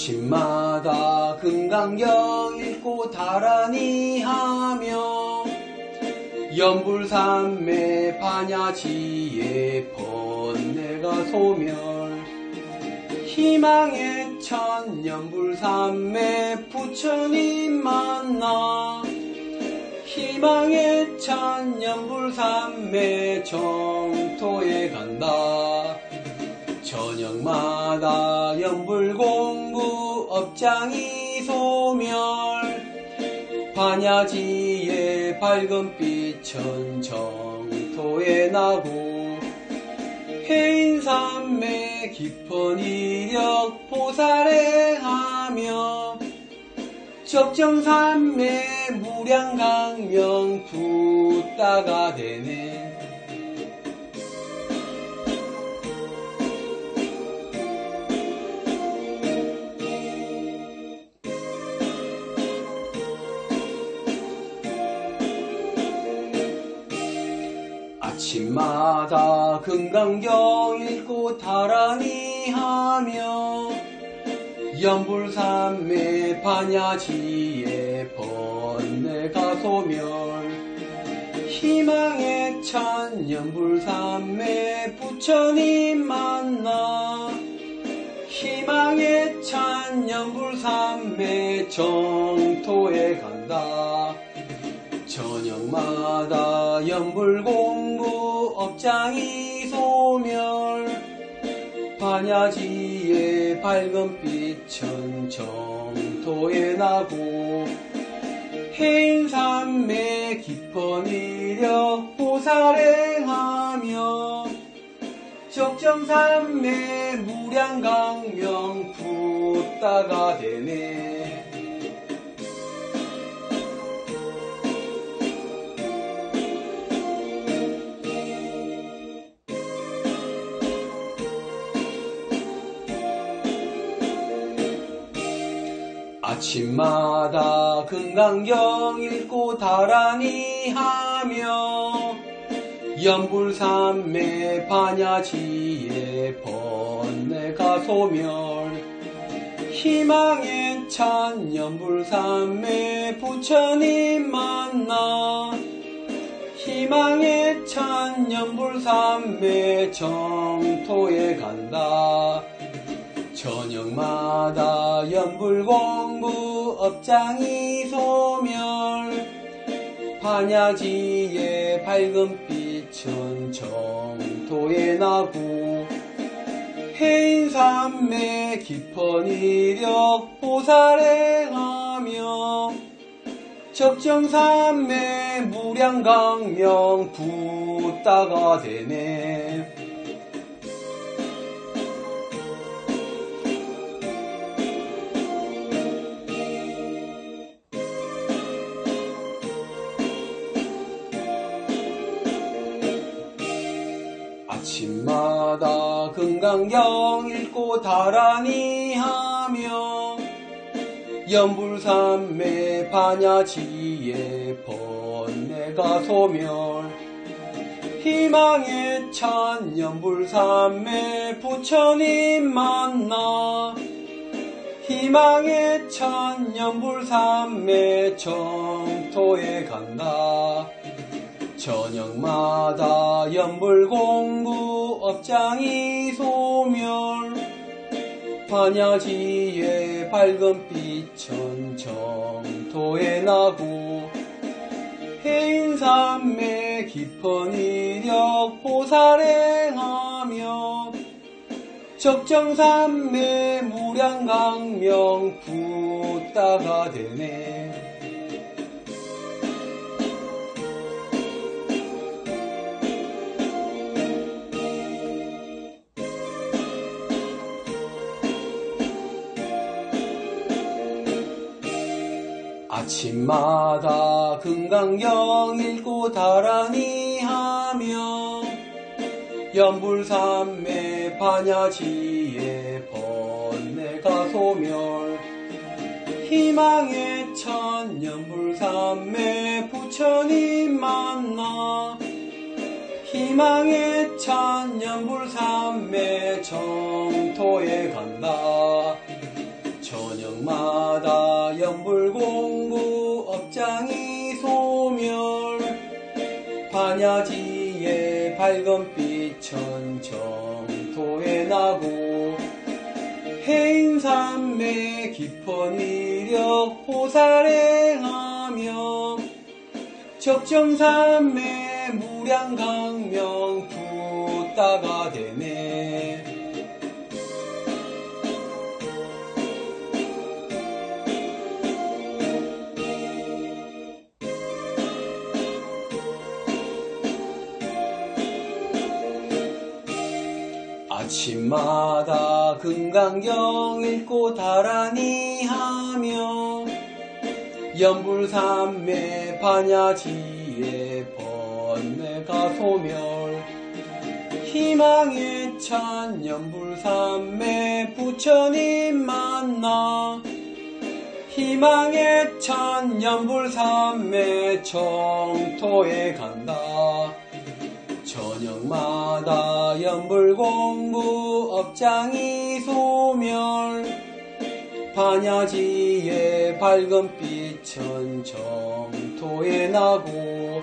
아침마다 금강경 읽고 다라니 하며 연불산매 반야지에 번뇌가 소멸 희망의 천 연불산매 부처님 만나 희망의 천 연불산매 정토에 간다. 저녁마다 연불공부 업장이 소멸 반야지의 밝은 빛천 정토에 나고 해인산매 깊은 이력 보살행하며 적정산매 무량강명 붓다가 되네. 아침마다 금강경 읽고 다라니 하며 연불산매 반야지에 번뇌가 소멸 희망의 천 연불산매 부처님 만나 희망의 천 연불산매 정토에 간다. 저녁마다 연불공부 업장이 소멸 반야지의 밝은 빛천 정토에 나고 해인산매 깊은 이력 보살행하며 적정산매 무량강명 붓다가 되네. 아침마다 금강경 읽고 다라니 하며 연불산매 반야지에 번뇌가 소멸 희망의 천 연불산매 부처님 만나 희망의 천 연불산매 정토에 간다. 저녁마다 연불공부 업장이 소멸 반야지의 밝은 빛천 정토에 나고 해인산매 깊은 이력 보살행하며 적정산매 무량강명 붓다가 되네. 아침마다 금강경 읽고 다라니 하며 연불산매 반야지에 번뇌가 소멸 희망의 천 연불산매 부처님 만나 희망의 천 연불산매 정토에 간다. 저녁마다 연불공부 업장이 소멸 반야지의 밝은 빛천 정토에 나고 해인산매 깊은 이력 보살행하며 적정산매 무량강명 붓다가 되네. 아침마다 금강경 읽고 다라니 하며 연불산매 반야지에 번뇌가 소멸 희망의 천 연불산매 부처님 만나 희망의 천 연불산매 정토에 간다. 저녁마다 연불공부 업장이 소멸 반야지의 밝은 빛은 정토에 나고 해인산매 깊은 이력 보살행하며 적정산매 무량강명 붓다가 되네. 아침마다 금강경 읽고 다라니 하며 연불산매 반야지의 번뇌가 소멸 희망의 찬 연불산매 부처님 만나 희망의 찬 연불산매 정토에 간다. 저녁마다 연불공부 업장이 소멸 반야지의 밝은 빛은 정토에 나고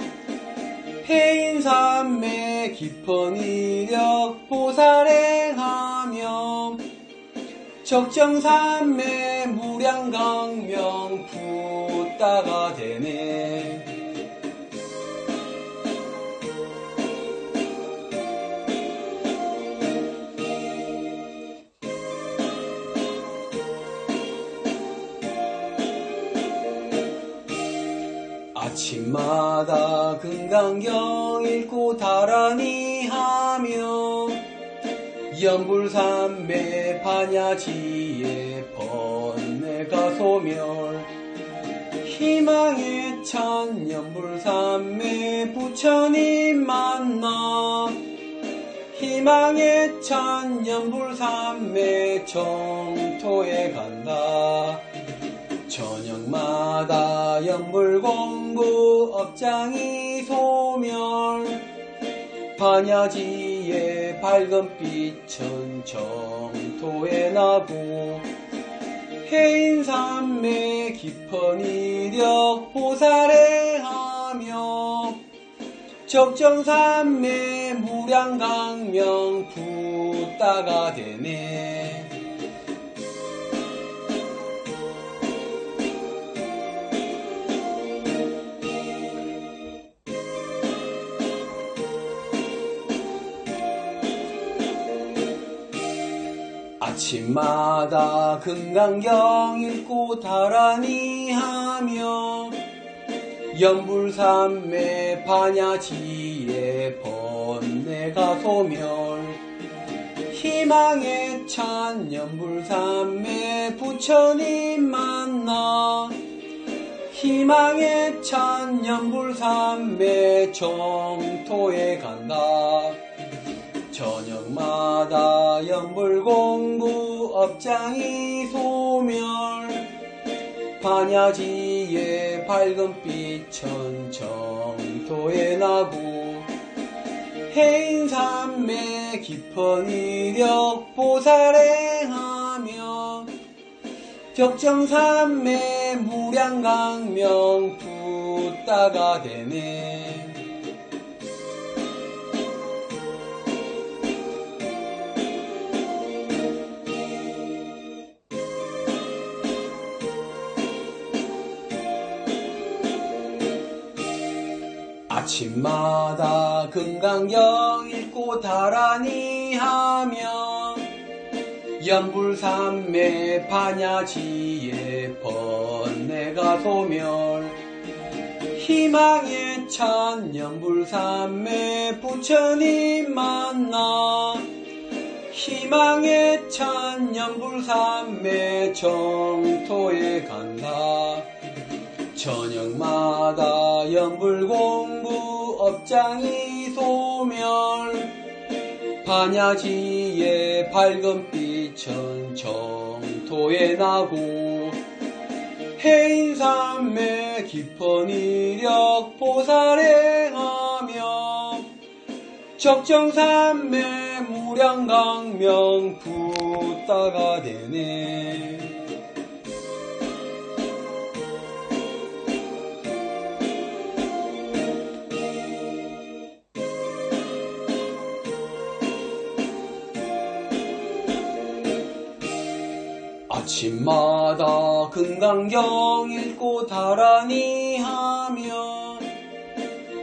해인산매 깊은 이력 보살행하며 적정산매 무량강명 붓다가 되네. 아침마다 금강경 읽고 다라니 하며 연불산매 반야지의 번뇌가 소멸 희망의 찬 연불산매 부처님 만나 희망의 찬 연불산매 정토에 간다. 저녁마다 연불공부 업장이 소멸 반야지의 밝은 빛은 정토에 나고 해인산매 깊은 이력 보살행하며 적정산매 무량강명 붓다가 되네. 아침마다 금강경 읽고 다라니 하며 연불산매 반야지의 번뇌가 소멸 희망의 찬 연불산매 부처님 만나 희망의 찬 연불산매 정토에 간다. 저녁마다 연불공부 업장이 소멸 반야지의 밝은 빛은 정토에 나고 해인산매 깊은 이력 보살행하며 적정산매 무량강명 붓다가 되네. 아침마다 금강경 읽고 다라니 하며 연불산매 반야지의 번뇌가 소멸 희망의 찬 연불산매 부처님 만나 희망의 찬 연불산매 정토에 간다. 저녁마다 연불공부 업장이 소멸 반야지의 밝은 빛은 정토에 나고 해인산매 깊은 이력 보살행하며 적정산매 무량강명 붓다가 되네. 아침마다 금강경 읽고 다라니 하며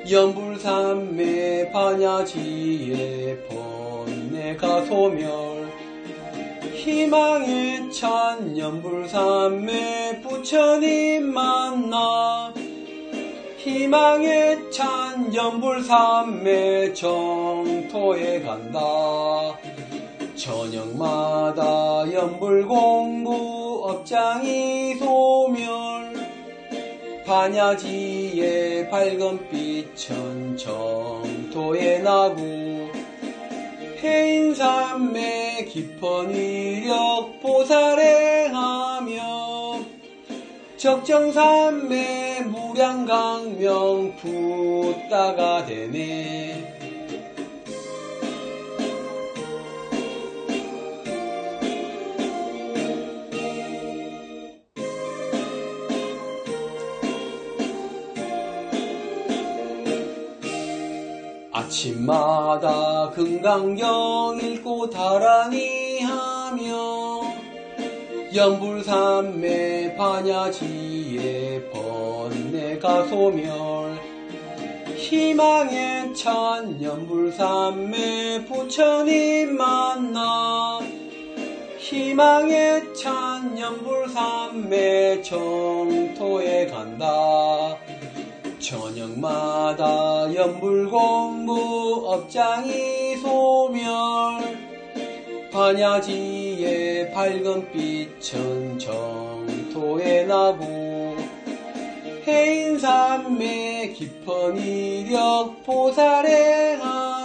연불삼매 반야지에 번뇌 가소멸 희망에 찬 연불삼매 부처님 만나 희망에 찬 연불삼매 정토에 간다. 저녁마다 연불공부 업장이 소멸 반야지에 밝은 빛천 정토에 나고 해인삼매 깊은 위력 보살행하며 적정삼매 무량강명 붓다가 되네. 아침마다 금강경 읽고 다라니 하며 연불삼매 반야지에 번뇌 가소멸 희망에 찬 연불삼매 부처님 만나 희망에 찬 연불삼매 정토에 간다. 저녁마다 연불공부 업장이 소멸 반야지에 밝은 빛천 정토에 나고 해인삼매 깊은 위력 보살행하며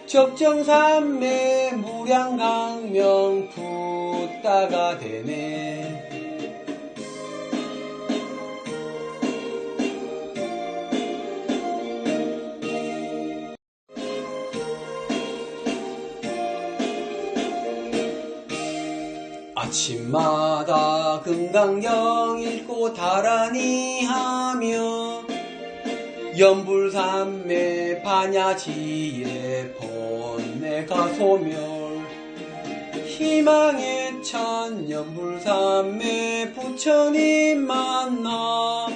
적정삼매 무량강명 붓다가 되네. 아침마다 금강경 읽고 다라니 하며 연불삼매 반야지에 번뇌 가소멸 희망에 찬 연불삼매 부처님 만나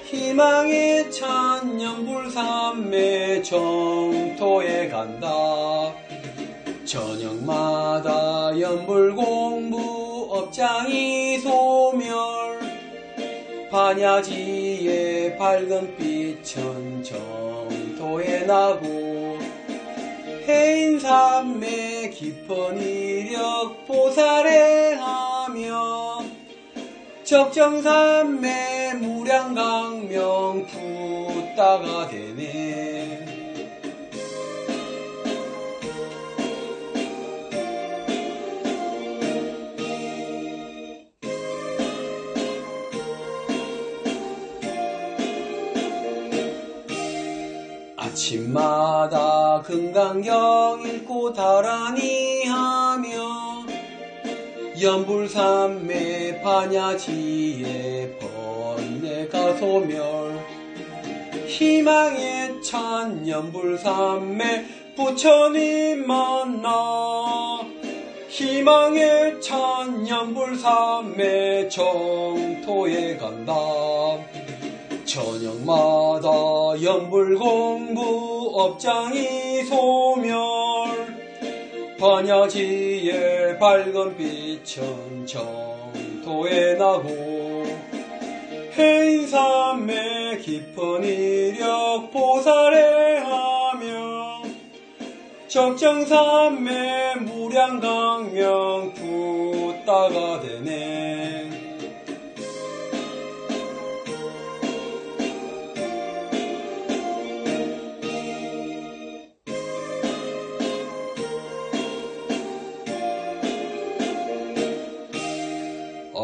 희망에 찬 연불삼매 정토에 간다. 저녁마다 연불공부 업장이 소멸 반야지에 밝은 빛천 정토에 나고 해인삼매 깊은 위력 보살행하며 적정삼매 무량강명 붓다가 되네. 아침마다 금강경 읽고 다라니 하며 연불삼매 반야지에 번뇌 가소멸 희망에 찬 연불삼매 부처님 만나 희망에 찬 연불삼매 정토에 간다. 저녁마다 연불공부 업장이 소멸 반야지에 밝은 빛천 정토에 나고 해인삼매 깊은 위력 보살행하며 적정삼매 무량강명 붓다가 되네.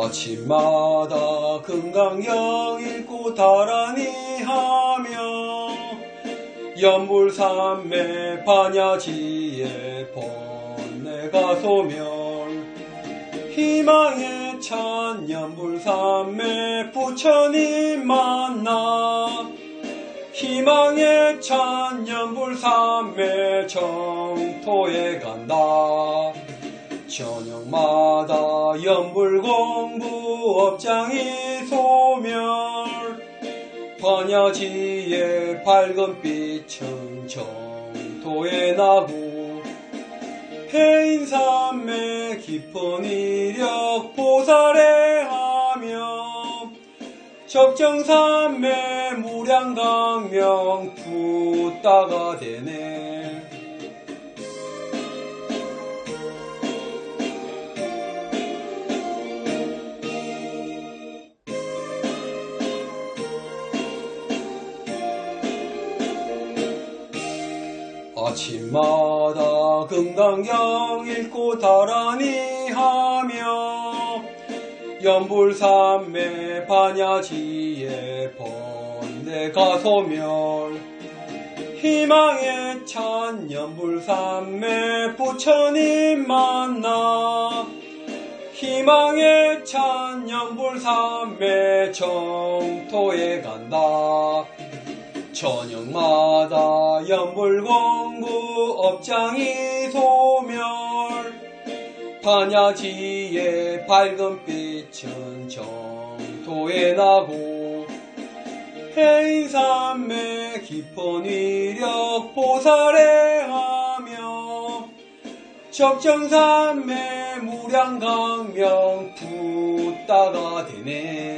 아침마다 금강경 읽고 다라니 하며 연불삼매 반야지에 번뇌 가소멸 희망에 찬 연불삼매 부처님 만나 희망에 찬 연불삼매 정토에 간다. 저녁마다 연불공부 업장이 소멸 반야지의 밝은 빛은 정토에 나고 해인산맥 깊은 이력 보살해하며 적정산맥 무량강명 붓다가 되네. 아침마다 금강경 읽고 다라니 하며 연불산매 반야지에 번뇌가 소멸 희망에 찬 연불산매 부처님 만나 희망에 찬 연불산매 정토에 간다. 저녁마다 연불공부 업장이 소멸 반야지의 밝은 빛은 정토에 나고 해인산맥 깊은 위력 보살해하며 적정산맥 무량강명 붓다가 되네.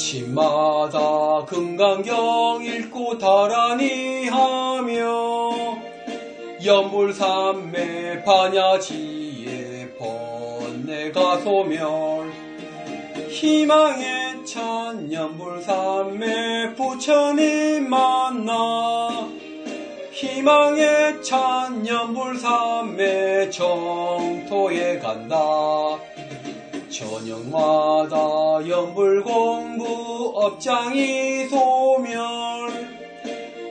아침마다 금강경 읽고 다라니 하며 연불산매 반야지의 번뇌가 소멸 희망에 찬 연불산매 부처님 만나 희망에 찬 연불산매 정토에 간다. 저녁마다 연불공부 업장이 소멸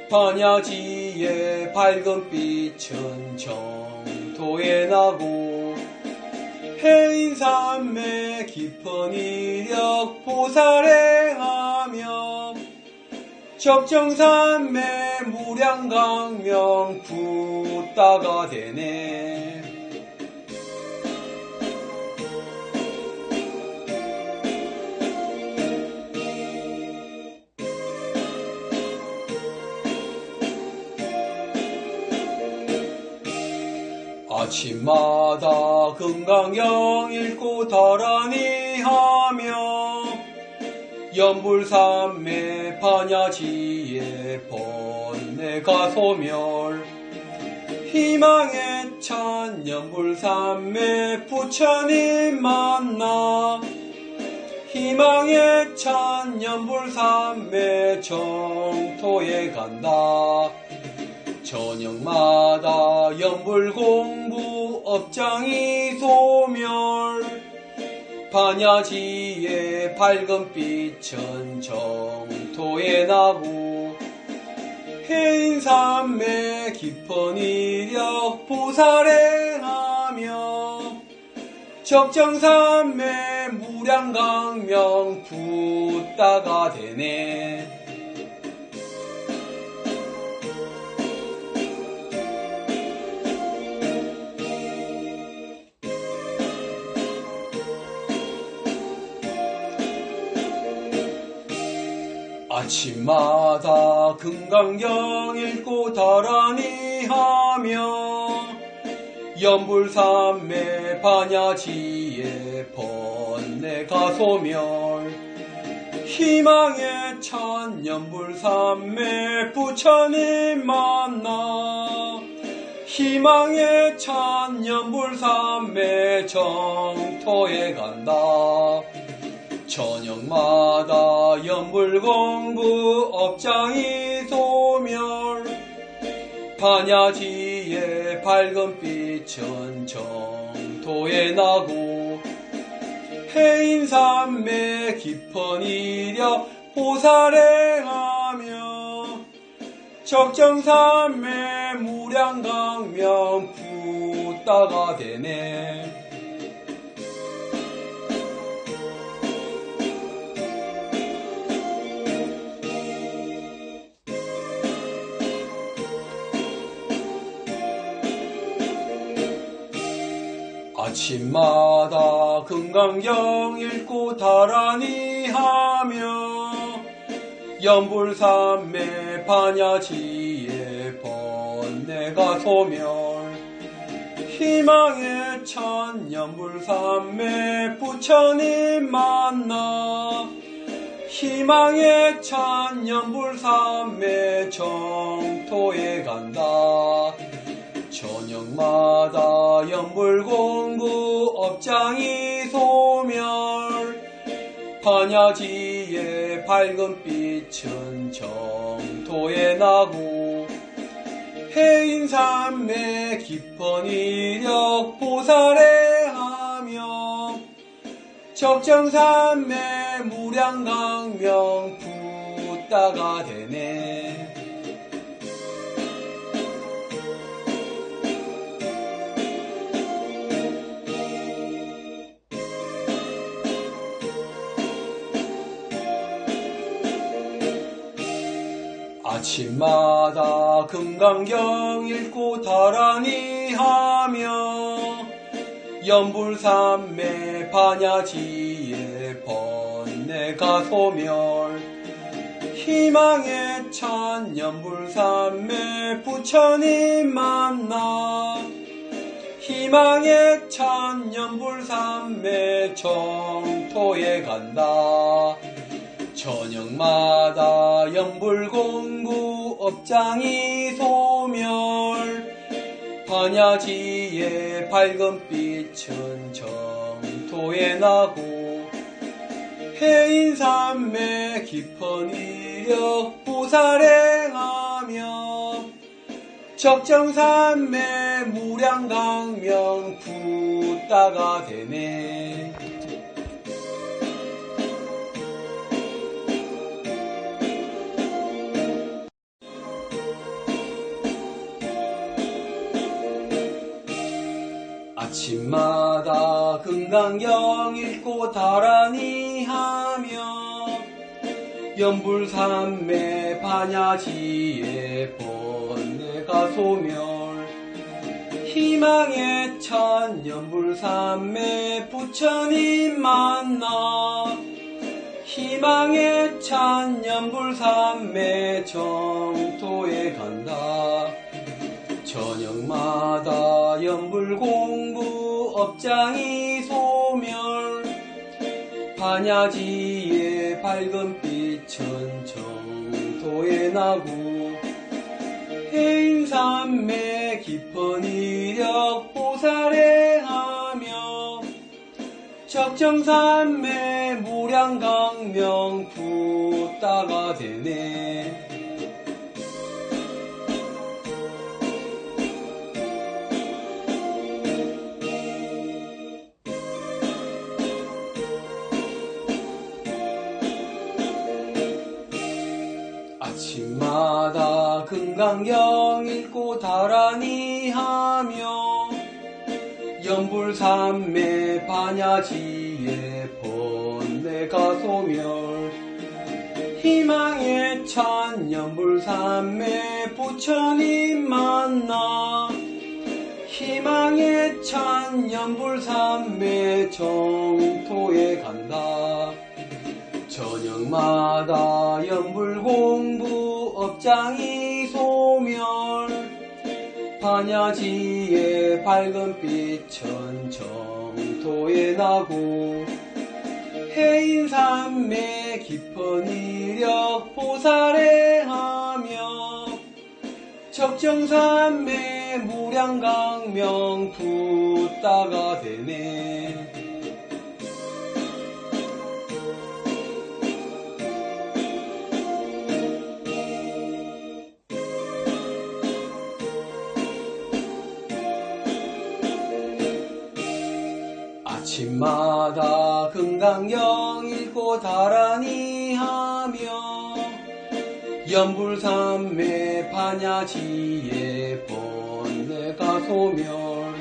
반야지의 밝은 빛은 정토에 나고 해인산맥 깊은 이력 보살해하며 적정산맥 무량강명 붓다가 되네. 아침마다 금강경 읽고 다라니 하며 연불산매 반야지의 번뇌가 소멸 희망에 찬 연불산매 부처님 만나 희망에 찬 연불산매 정토에 간다. 저녁마다 연불공부 업장이 소멸 반야지의 밝은 빛은 정토에 나고 해인산맥 깊은 이력 보살해하며 적정산맥 무량강명 붓다가 되네. 아침마다 금강경 읽고 다라니 하며 연불산매 반야지의 번뇌가 소멸 희망에 찬 연불산매 부처님 만나 희망에 찬 연불산매 정토에 간다. 저녁마다 연불공부 업장이 소멸 반야지의 밝은 빛은 정토에 나고 해인산맥 깊은 이력 보살해하며 적정산맥 무량강명 붓다가 되네. 아침마다 금강경 읽고 다라니 하며 연불삼매 반야지에 번뇌가 소멸 희망의 천 연불삼매 부처님 만나 희망의 천 연불삼매 정토에 간다 저녁마다 연불공구 업장이 소멸 반야지의 밝은 빛은 정토에 나고 해인삼매 깊은 이력 보살해하며 적정삼매 무량강명 붓다가 되네 아침마다 금강경 읽고 다라니 하며 연불삼매 반야지에 번뇌가 소멸 희망의 천 연불삼매 부처님 만나 희망의 천 연불삼매 정토에 간다 저녁마다 연불공구 업장이 소멸 반야지의 밝은 빛은 정토에 나고 해인삼매 깊은 이력 보살행하며 적정삼매 무량강명 붓다가 되네 아침마다 금강경 읽고 다라니 하며 연불삼매 반야지에 번뇌가 소멸 희망의 천 연불삼매 부처님 만나 희망의 천 연불삼매 정토에 간다 저녁마다 연불공구 업장이 소멸 반야지의 밝은 빛은 정토에 나고 해인삼매 깊은 이력 보살행하며 적정삼매 무량강명 붓다가 되네 아침마다 금강경 읽고 다라니 하며 연불삼매 반야지에 번뇌가 소멸 희망의 천 연불삼매 부처님 만나 희망의 천 연불삼매 정토에 간다 저녁마다 연불공구 업장이 소멸 반야지의 밝은 빛은 정토에 나고 해인삼매 깊은 이력 보살행하며 적정삼매 무량강명 붓다가 되네 아침마다 금강경 읽고 다라니 하며 연불삼매 반야지에 번뇌가 소멸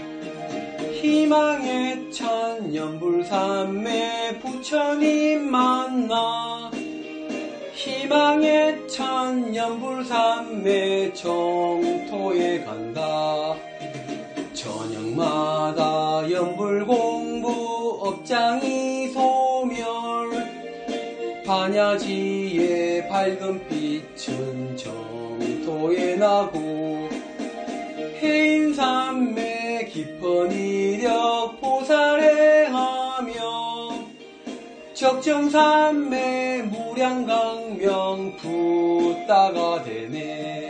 희망의 천 연불삼매 부처님 만나 희망의 천 연불삼매 정토에 간다 저녁마다 연불공부 업장이 소멸 반야지의 밝은 빛은 정토에 나고 해인산매 깊은 이력 보살행하며 적정산매 무량강명 붓다가 되네.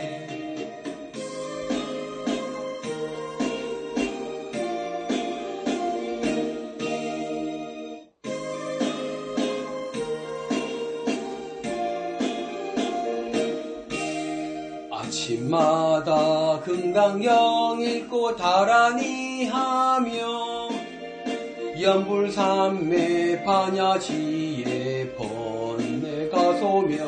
아침마다 금강경 읽고 다라니 하며 연불산매 반야지의 번뇌가 소멸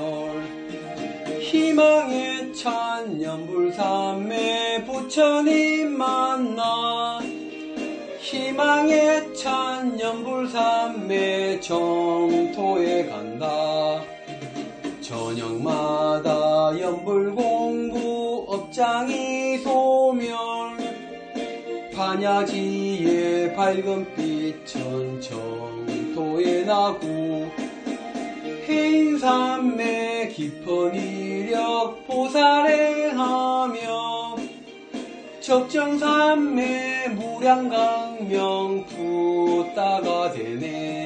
희망에 찬 연불산매 부처님 만나 희망에 찬 연불산매 정토에 간다. 저녁마다 연불공부 업장이 소멸 반야지의 밝은 빛은 정토에 나고 해인산매 깊은 이력 보살행하며 적정산매 무량강명 붓다가 되네.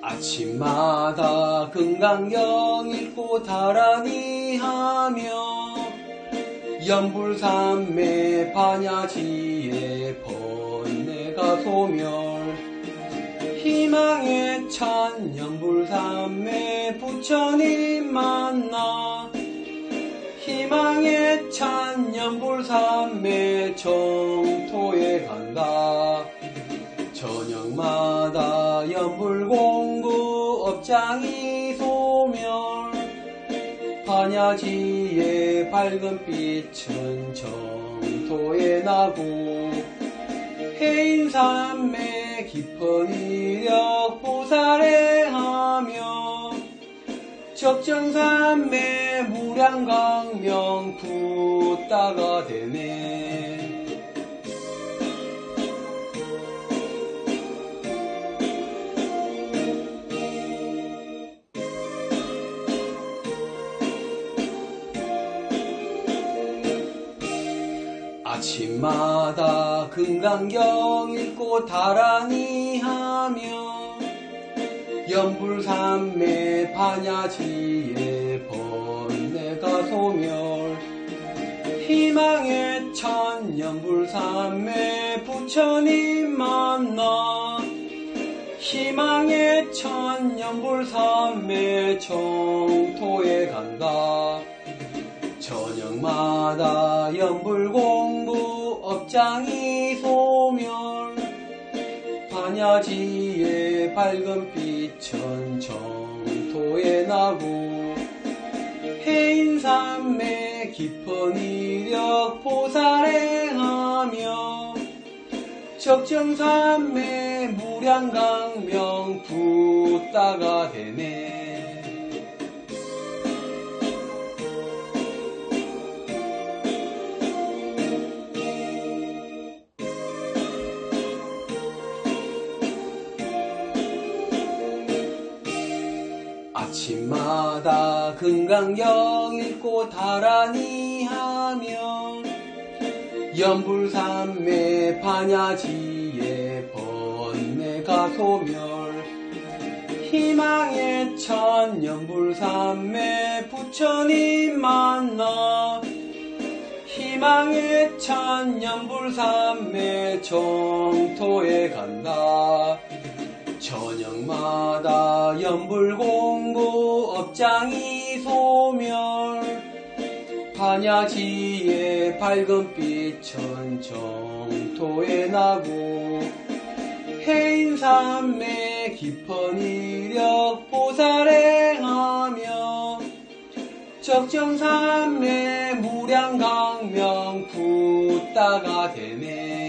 아침마다 금강경 읽고 다라니 하며 연불산매 반야지의 번뇌가 소멸 희망에 찬 연불산매 부처님 만나 희망에 찬 연불산매 정토에 간다. 저녁마다 연불공부 업장이 소멸 반야지의 밝은 빛은 정토에 나고 해인산매 깊은 이력 보살행하며 적정산매 무량강명 붓다가 되네. 아침마다 금강경 읽고 다라니 하며 연불산매 반야지의 번뇌가 소멸 희망에 찬 연불산매 부처님 만나 희망에 찬 연불산매 정토에 간다. 저녁마다 연불공부 업장이 소멸 반야지의 밝은 빛은 정토에 나고 해인산매 깊은 이력 보살행하며 적정산매 무량강명 붓다가 되네. 아침마다 금강경 읽고 다라니 하며 연불산매 반야지의 번뇌가 소멸 희망에 찬 연불산매 부처님 만나 희망에 찬 연불산매 정토에 간다. 저녁마다 연불공부 업장이 소멸 반야지의 밝은 빛은 정토에 나고 해인산매 깊은 이력 보살행하며 적정산매 무량강명 붓다가 되네.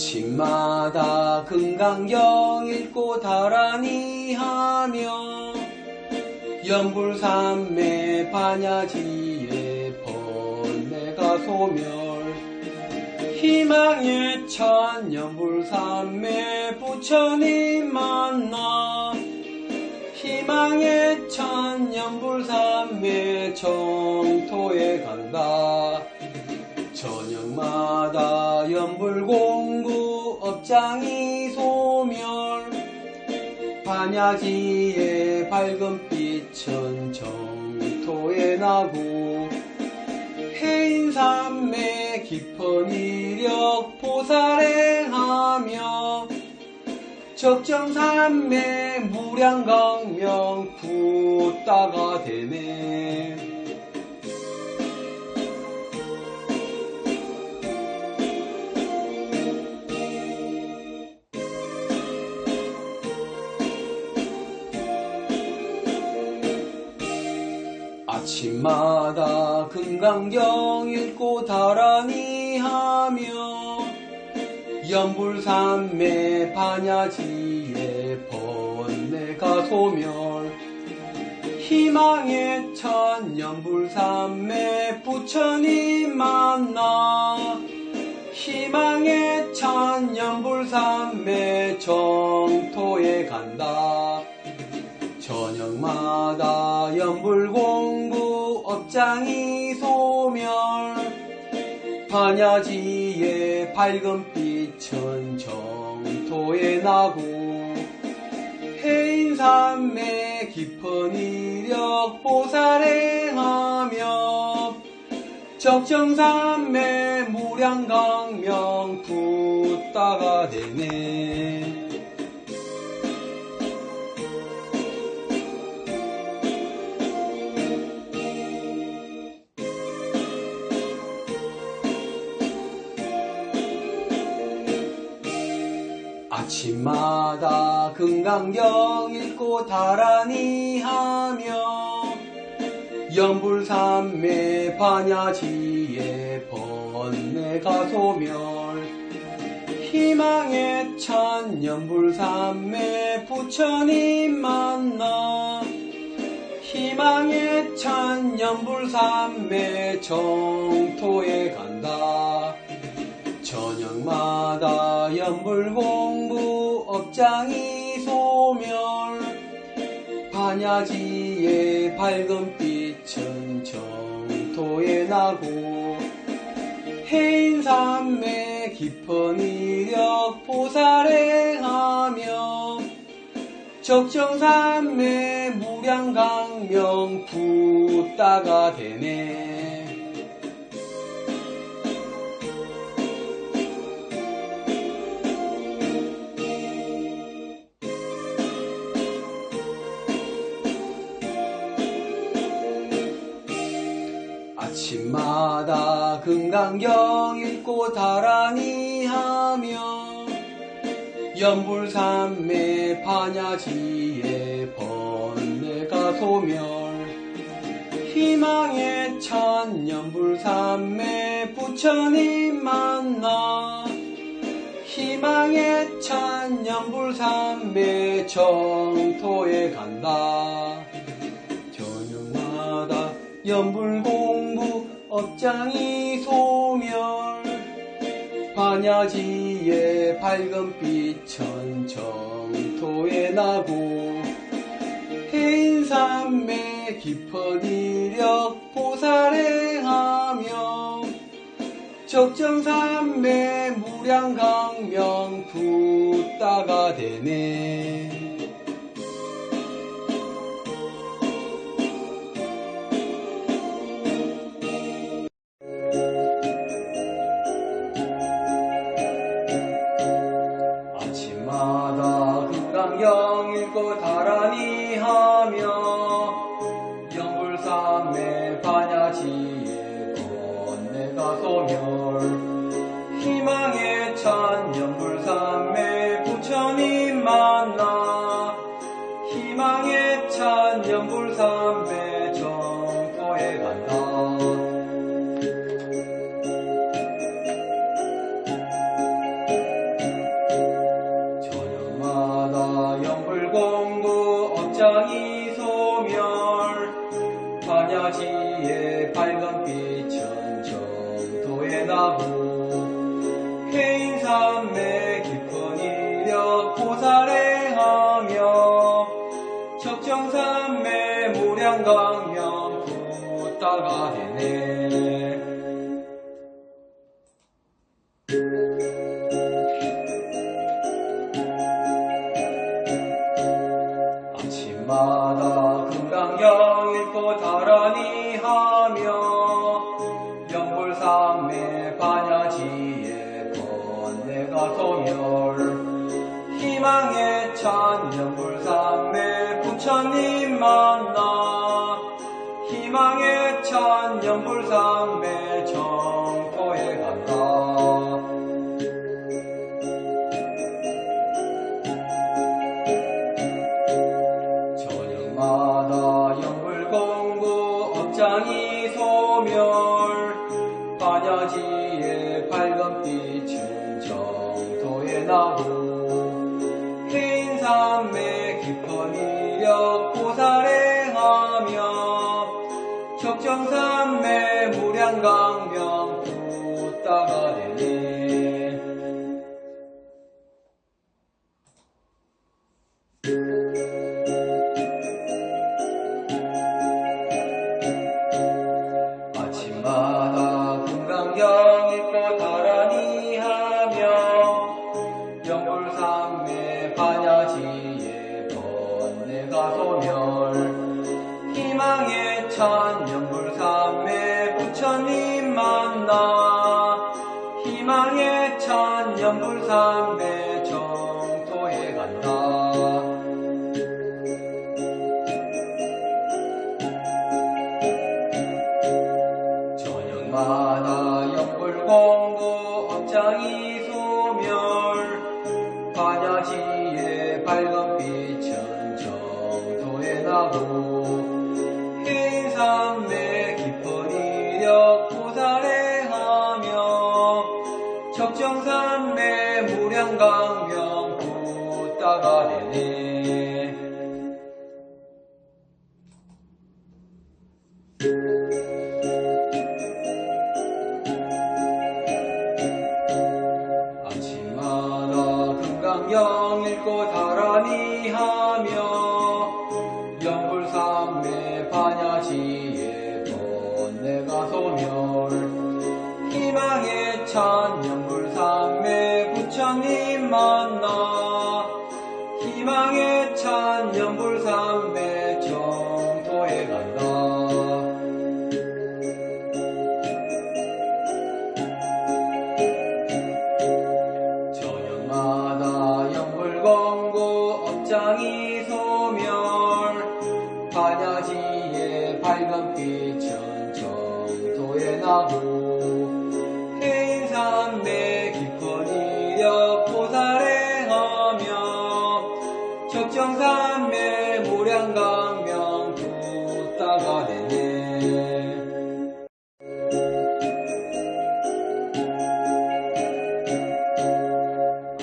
아침마다 금강경 읽고 다라니 하며 연불삼매 반야지에 번뇌가 소멸 희망의 천 연불삼매 부처님 만나 희망의 천 연불삼매 정토에 간다 저녁마다 연불공구 업장이 소멸 반야지의 밝은 빛은 정토에 나고 해인삼매 깊은 이력 보살행하며 적정삼매 무량강명 붓다가 되네 아침마다 금강경 읽고 다라니 하며 연불삼매 반야지에 번뇌가 소멸 희망의 천 연불삼매 부처님 만나 희망의 천 연불삼매 정토에 간다 저녁마다 연불공구 업장이 소멸 반야지의 밝은 빛은 정토에 나고 해인삼매 깊은 이력 보살행하며 적정삼매 무량강명 붓다가 되네 아침마다 금강경 읽고 다라니 하며 연불삼매 반야지에 번뇌가 소멸 희망의 천 연불삼매 부처님 만나 희망의 천 연불삼매 정토에 간다 저녁마다 연불공구 업장이 소멸 반야지의 밝은 빛은 정토에 나고 해인삼매 깊은 이력 보살행하며 적정삼매 무량강명 붓다가 되네 아침마다 금강경 읽고 다라니 하며 연불삼매 반야지에 번뇌가 소멸 희망의 천 연불삼매 부처님 만나 희망의 천 연불삼매 정토에 간다 저녁마다 연불공구 업장이 소멸 반야지의 밝은 빛은 정토에 나고 해인삼매 깊은 이력 보살행하며 적정삼매 무량강명 붓다가 되네 아침마다 금강경 읽고 다라니 하며 연불삼매 반야지에 번뇌가 소멸 희망의 천 연불삼매 부처님 만나 찬연불삼매 부처님 만나 희망의 찬연불삼매 정토에 간다. 저녁마다 영불공부 업장이 소멸 반야지의 밝은 빛은 정토에 나고 해인삼매 깊은 이력 보살행하며 적정삼매 무량강명 붓다가 되네. 아침마다 금강경 읽고 다라니 하며 영불삼매 반야지의 번뇌가 소멸 희망의 찬 영불삼매 부처님 만나 희망의 찬 영불삼매 정토에 간다. 저녁마다 영불공부 업장이 소멸 반야지의 밝은 빛은 정토에 나고 해인삼매 깊은 이력 보살행하며 적정삼매 무량강명 붓다가 되네. 아침마다 금강경 읽고 다라니 하며 영불삼매 반야지의 번뇌가 소멸 희망의 찬 영불삼매 부처님 만나 희망의 찬 영불삼매 정토에 간다. 저녁마다 영불공부 업장이 소멸 반야지의 밝은 빛은 정토에 나고 해인삼매 깊은 이력 보살행하며 적정삼매 무량강명 붓다가 되네.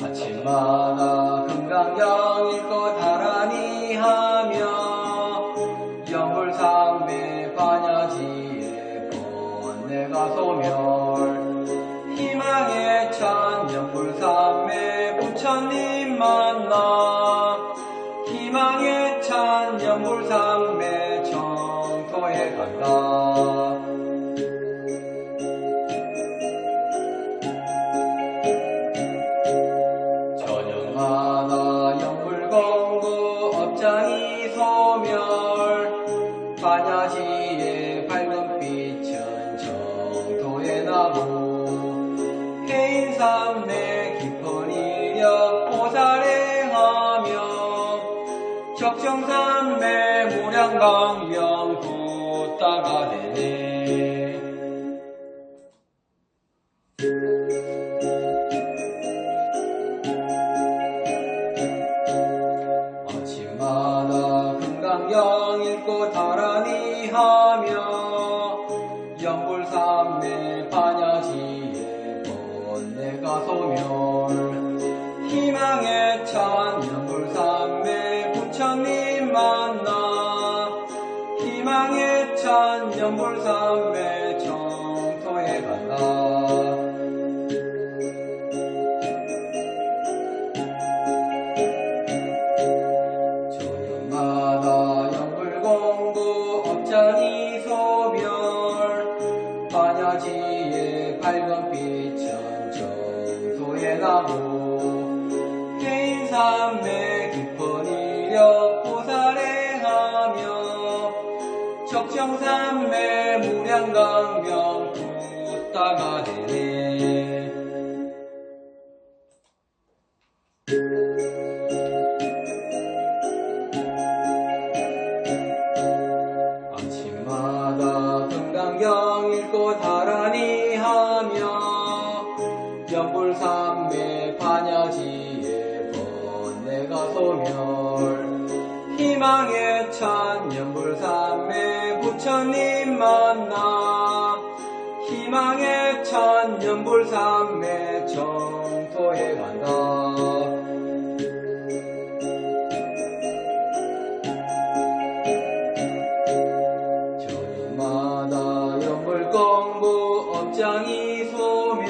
아침마다 금강경 읽고 다라니 하며 영불삼매 반야지의 번뇌가 소멸 희망의 찬 영불삼매 부처님 만나 희망의 찬 영불삼매 정토에 간다. 저녁마다 영불공부 업장이 소멸 반야지의 밝은 빛은 정토에 나고 해인삼매 깊은 이력 보살행하며 적정삼매 무량강명 붓다가 되네. 아침마다 금강경 읽고 다라니 하며 영불삼매 반야지의 번뇌가 소멸 희망의 찬 영불삼매 부처님 만나 희망의 찬 영불삼매 정토에 간다. 저녁마다 영불공부 업장이 소멸 반야지의 밝은 빛은 정토에 나고 해인삼매 깊은 이력 보살행하며 적정삼매 무량강명 붓다가 되네. 반야지에 번뇌가 소멸 희망의 천년불삼매 부처님 만나 희망의 천년불삼매 정토에 간다. 저녁마다 연불공부 업장이 소멸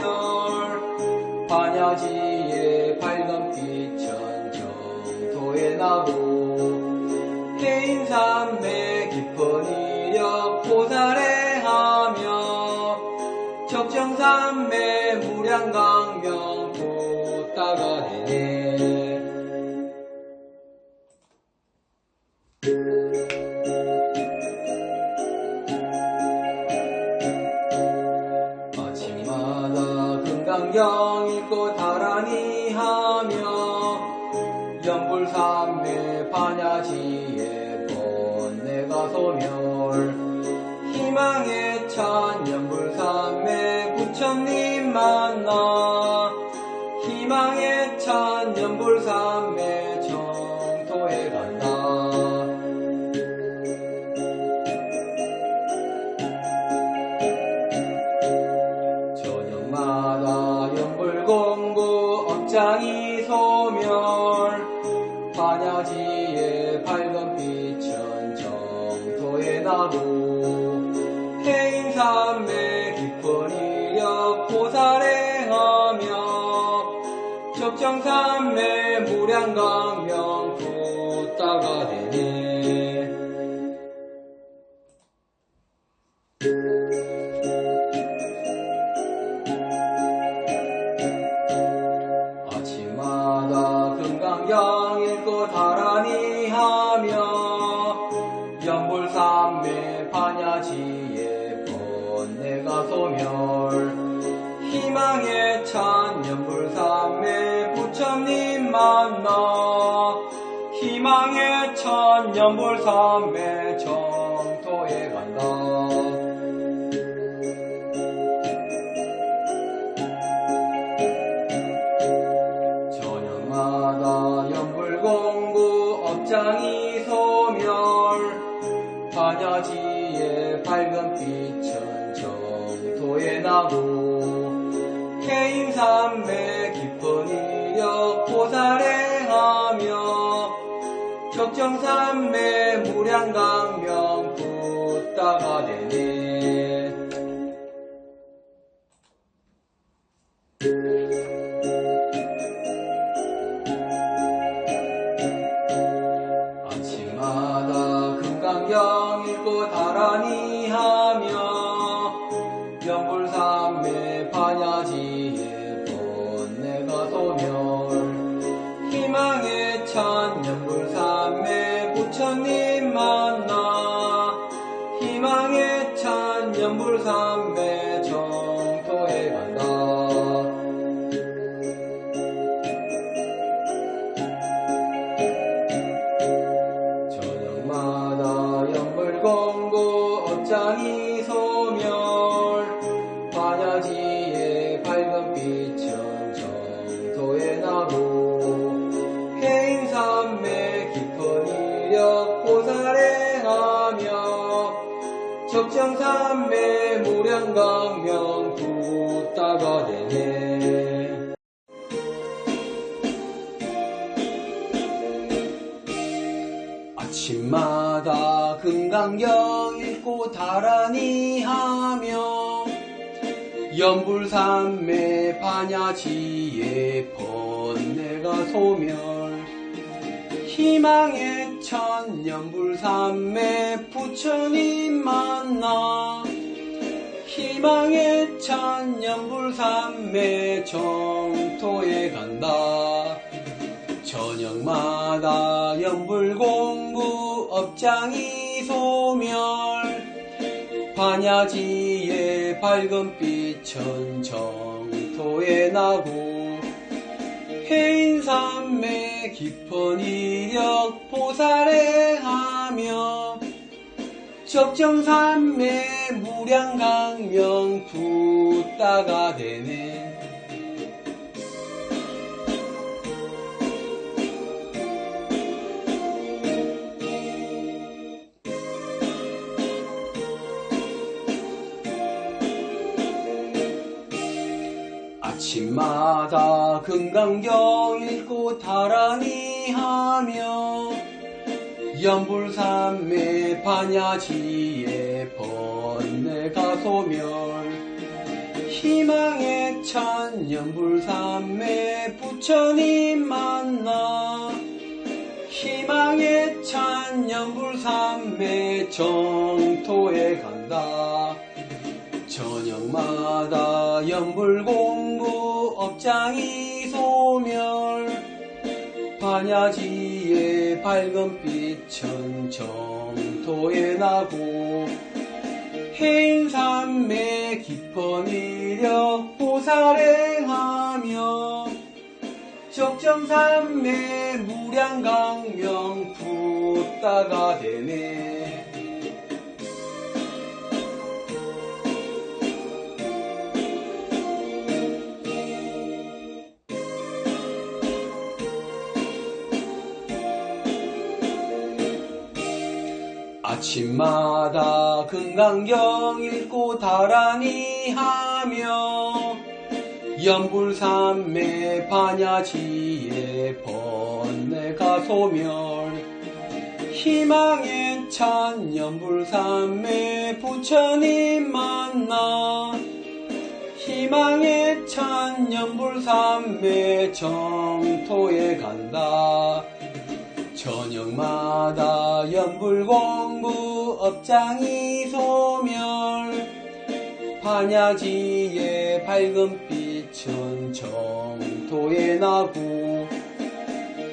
반야지에 밝은 빛천 정토에 나고 해인삼매 깊은 이력 보살해하며 적정삼매 무량강명 부따가 되네. 아침마다 금강경 읽고 다라니 하며 연불삼매 반야지에 번뇌가 소멸 희망의 천년불삼매 부처님 만나 희망의 천년불삼매 정토에 간다. 저녁마다 연불공부 업장이 소멸 반야지에 밝은 빛천 정토에 나고 해인삼매 깊은 이력 보살행하며 적정삼매 무량강명 부따가 되네. 아침마다 금강경 읽고 다라니 하며 연불삼매 반야지에 번뇌가 소멸 희망의 천년불삼매 부처님 만나 희망의 천년불삼매 정토에 간다. 저녁마다 연불공부 업장이 소멸 반야지에 밝은 빛천 정토에 나고 해인삼매 깊은 이력 보살행하며 적정삼매 무량강명 부따가 되네. 아침마다 금강경 읽고 다라니 하며 연불삼매 반야지에 번뇌가 소멸 희망의 천년불삼매 부처님 만나 희망의 천년불삼매 정토에 간다. 저녁마다 연불공부 업장이 소멸 반야지에 밝은 빛천 정토에 나고 해인삼매 깊은 이력 보살행하며 적정삼매 무량강명 부따가 되네. 아침마다 금강경 읽고 다라니 하며 연불삼매 반야지에 번뇌가 소멸 희망의 천년불삼매 부처님 만나 희망의 천년불삼매 정토에 간다. 저녁마다 연불공부 업장이 소멸 반야지에 밝은 빛천 정토에 나고 해인삼매 깊은 이력 보살행하며 적정삼매 무량강명 부따가 되네. 아침마다 금강경 읽고 다라니 하며 연불산매 반야지에 번뇌 가소멸 희망의 찬 연불산매 부처님 만나 희망의 찬 연불산매 정토에 간다. 저녁마다 연불공부 업장이 소멸 반야지의 밝은 빛은 정토에 나고 해인산매 깊은 이력 보살행하며 적정산매 무량강명 붓다가 되네. 아침마다 금강경 읽고 다라니 하며 연불산매 반야지에 번뇌 가소멸 희망의 찬 연불산매 부처님 만나 희망의 찬 연불산매 정토에 간다. 저녁마다 연불공부 업장이 소멸 반야지의 밝은 빛은 정토에 나고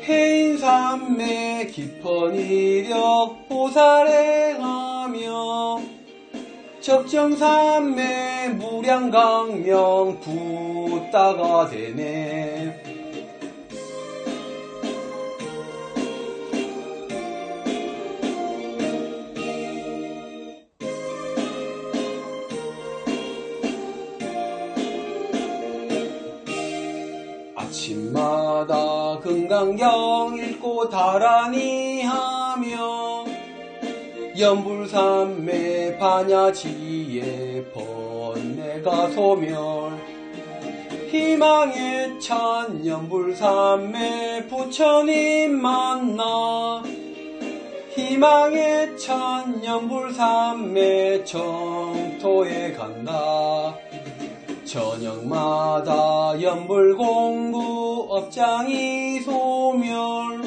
해인산매 깊은 이력 보살행하며 적정산매 무량강명 붓다가 되네. 아침마다 금강경 읽고 다라니 하며 연불산매 반야지에 번뇌 가소멸 희망의 찬 연불산매 부처님 만나 희망의 찬 연불산매 정토에 간다. 저녁마다 연불공부 업장이 소멸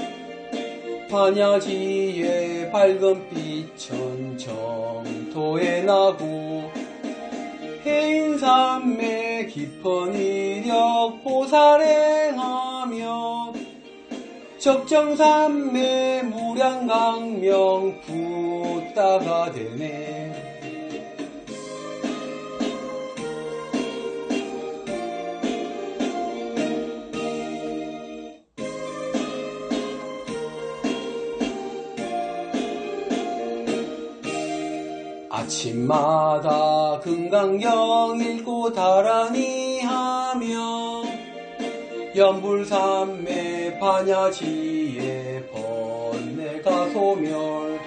반야지의 밝은 빛은 정토에 나고 해인산매 깊은 이력 보살행하며 적정산매 무량강명 붓다가 되네. 아침마다 금강경 읽고 다라니 하며 연불산매 반야지에 번뇌 가소멸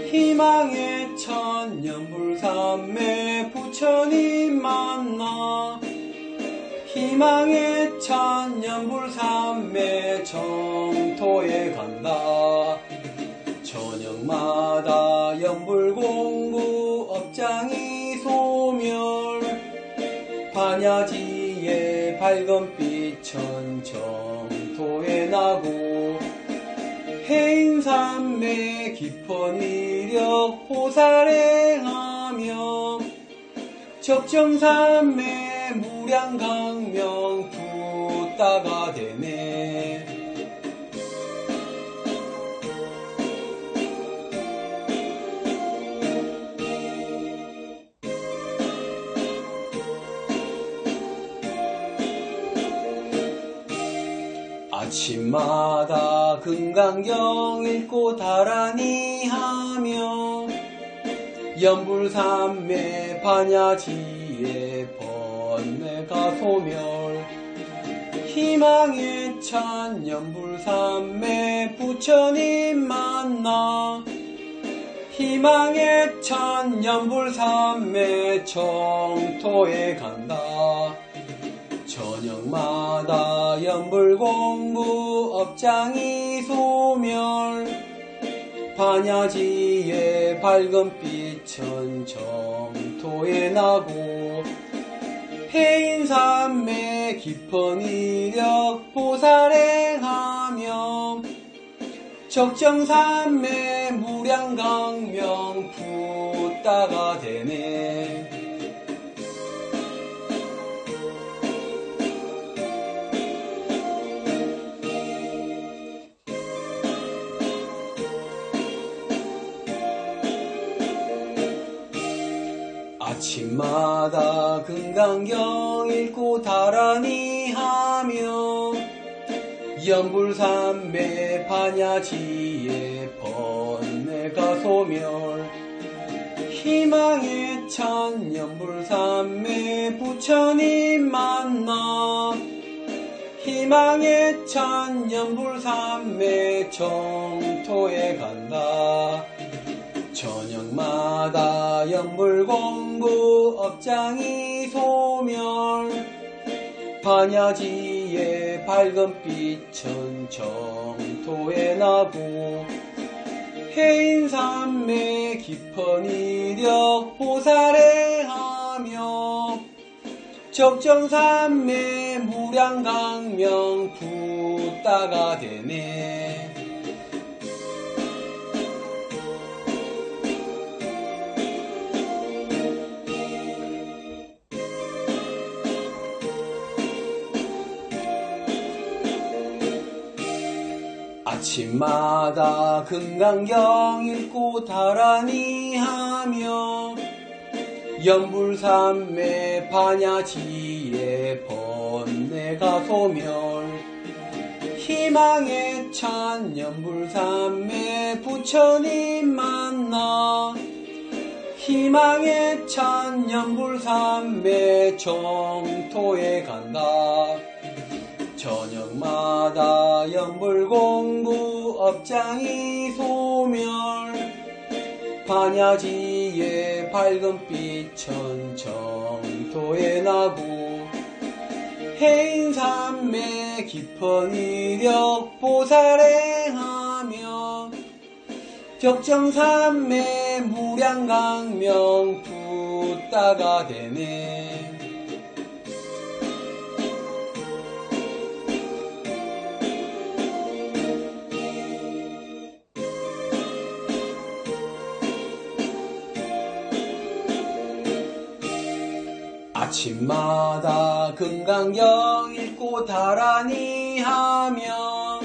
희망의 찬 연불산매 부처님 만나 희망의 찬 연불산매 정토에 간다. 저녁마다 연불공부 업장이 소멸 반야지의 밝은 빛은 정토에 나고 해인산매 깊은 이력 보살행하며 적정산매 무량강명 붓다가 되네. 아침마다 금강경 읽고 다라니 하며 연불산매 반야지에 번뇌 가소멸 희망의 찬 연불산매 부처님 만나 희망의 찬 연불산매 정토에 간다. 저녁마다 연불공부 업장이 소멸 반야지의 밝은 빛은 정토에 나고 해인산매 깊은 이력 보살행하며 적정산매 무량강명 붓다가 되네. 아침마다 금강경 읽고 다라니 하며 연불산매 반야지의 번뇌가 소멸 희망에 찬 연불산매 부처님 만나 희망에 찬 연불산매 정토에 간다. 저녁마다 연불공부 업장이 소멸 반야지의 밝은 빛은 정토에 나고 해인산매 깊은 이력 보살행하며 적정산매 무량강명 붓다가 되네. 아침마다 금강경 읽고 다라니 하며 연불산매 반야지의 번뇌가 소멸 희망에 찬 연불산매 부처님 만나 희망에 찬 연불산매 정토에 간다. 저녁마다 연불공부 업장이 소멸 반야지의 밝은 빛은 정토에 나고 해인산매 깊은 이력 보살행하며 적정산매 무량강명 붓다가 되네. 아침마다 금강경 읽고 다라니 하며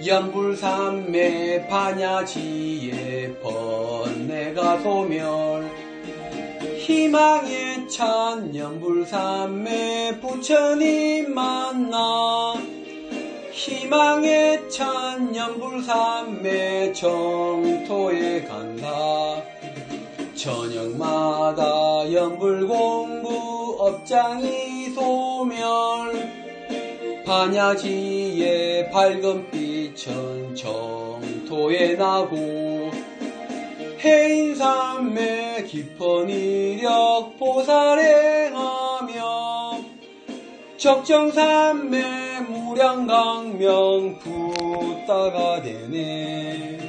연불산매 반야지의 번뇌가 소멸 희망에 찬 연불산매 부처님 만나 희망에 찬 연불산매 정토에 간다. 저녁마다 연불공부 업장이 소멸 반야지의 밝은 빛은 정토에 나고 해인산매 깊은 이력 보살행하며 적정산매 무량강명 붓다가 되네.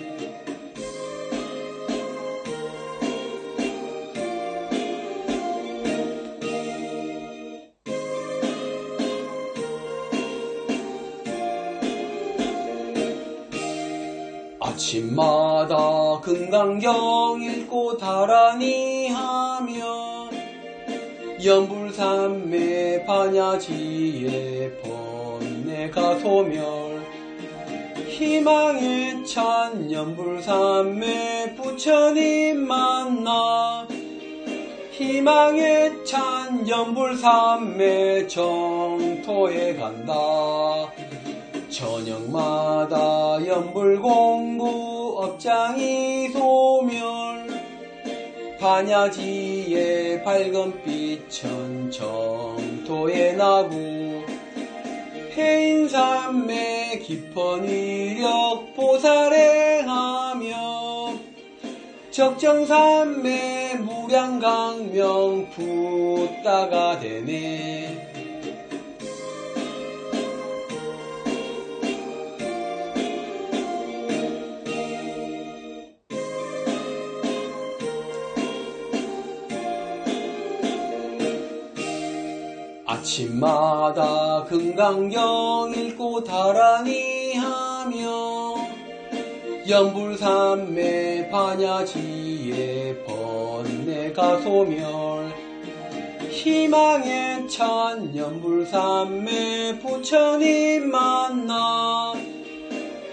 아침마다 금강경 읽고 다라니 하며 연불산매 반야지의 번뇌가 소멸 희망에 찬 연불산매 부처님 만나 희망에 찬 연불산매 정토에 간다. 저녁마다 연불공부 업장이 소멸 반야지의 밝은 빛은 정토에 나고 해인산매 깊은 이력 보살행하며 적정산매 무량강명 붓다가 되네. 아침마다 금강경 읽고 다라니 하며 연불삼매 반야지에 번뇌가 소멸 희망의 찬 연불삼매 부처님 만나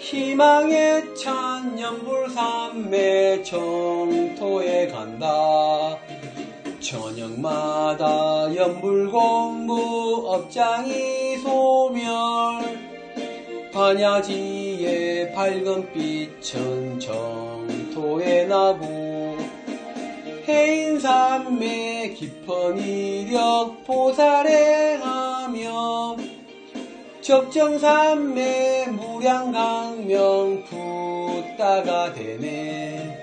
희망의 찬 연불삼매 정토에 간다. 저녁마다 연불공부 업장이 소멸 반야지의 밝은 빛은 정토에 나고 해인삼매 깊은 이력 보살행하며 적정삼매 무량강명 붓다가 되네.